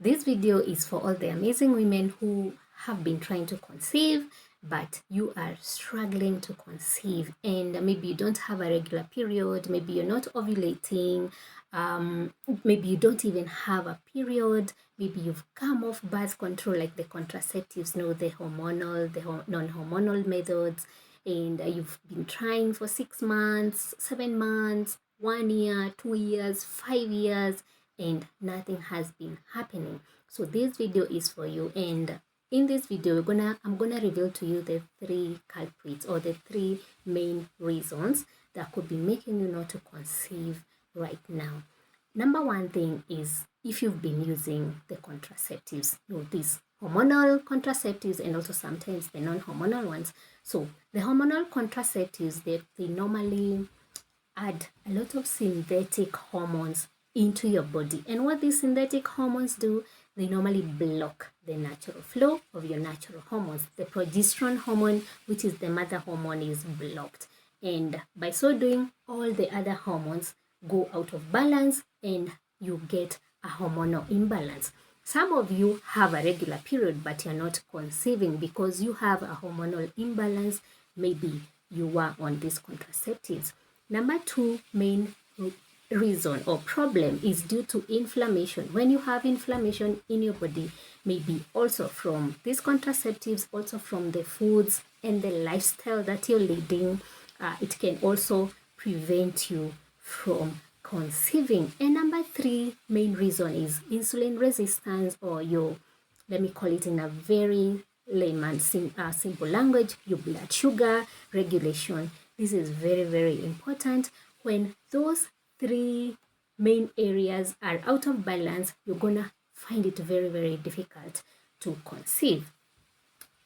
This video is for all the amazing women who have been trying to conceive, but you are struggling to conceive, and maybe you don't have a regular period, maybe you're not ovulating, maybe you don't even have a period, maybe you've come off birth control like the contraceptives, the hormonal, non-hormonal methods, and you've been trying for 6 months, 7 months, 1 year, 2 years, 5 years, and nothing has been happening. So this video is for you, and in this video I'm gonna reveal to you the 3 culprits, or the 3 main reasons that could be making you not to conceive right now. Number 1 thing is if you've been using the contraceptives, these hormonal contraceptives and also sometimes the non-hormonal ones. So the hormonal contraceptives, they normally add a lot of synthetic hormones into your body. And what these synthetic hormones do, they normally block the natural flow of your natural hormones. The progesterone hormone, which is the mother hormone, is blocked. And by so doing, all the other hormones go out of balance and you get a hormonal imbalance. Some of you have a regular period, but you're not conceiving because you have a hormonal imbalance. Maybe you were on these contraceptives. Number 2 main reason or problem is due to inflammation. When you have inflammation in your body, maybe also from these contraceptives, also from the foods and the lifestyle that you're leading, it can also prevent you from conceiving. And number 3 main reason is insulin resistance, or let me call it in a very layman simple language, your blood sugar regulation. This is very, very important. When those 3 main areas are out of balance, you're gonna find it very, very difficult to conceive.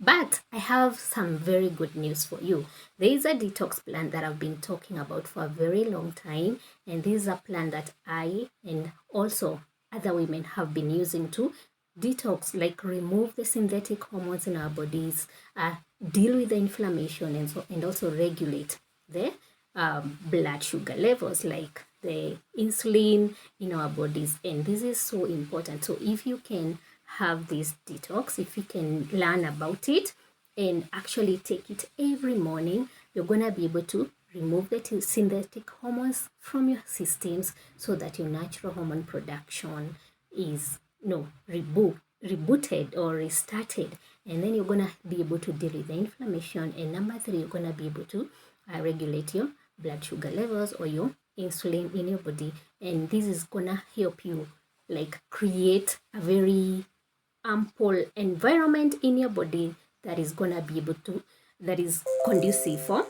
But I have some very good news for you. There is a detox plan that I've been talking about for a very long time, and this is a plan that I and also other women have been using to detox, like remove the synthetic hormones in our bodies, deal with the inflammation, and also regulate the blood sugar levels, like the insulin in our bodies. And this is so important. So if you can have this detox, if you can learn about it and actually take it every morning, you're gonna be able to remove the synthetic hormones from your systems so that your natural hormone production is rebooted or restarted, and then you're gonna be able to deal with the inflammation. And number 3, you're gonna be able to regulate your blood sugar levels or your insulin in your body, and this is gonna help you like create a very ample environment in your body that is gonna be able to, that is conducive for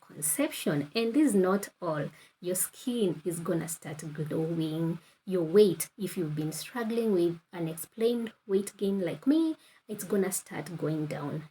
conception. And this is not all. Your skin is gonna start glowing. Your weight, if you've been struggling with unexplained weight gain like me, it's gonna start going down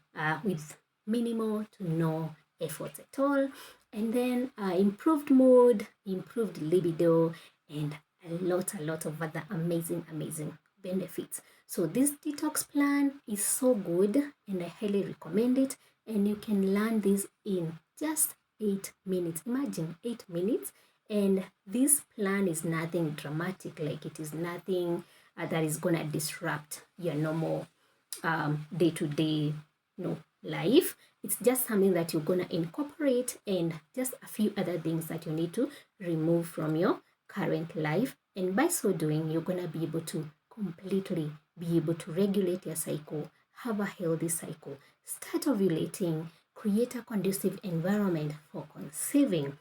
with minimal to no effort at all. And then improved mood, improved libido, and a lot of other amazing benefits. So this detox plan is so good, and I highly recommend it. And you can learn this in just 8 minutes. Imagine 8 minutes. And this plan is nothing dramatic, like it is nothing that is gonna disrupt your normal day-to-day life. It's just something that you're gonna incorporate, and just a few other things that you need to remove from your current life. And by so doing, you're gonna be able to completely be able to regulate your cycle, have a healthy cycle, start ovulating, create a conducive environment for conceiving.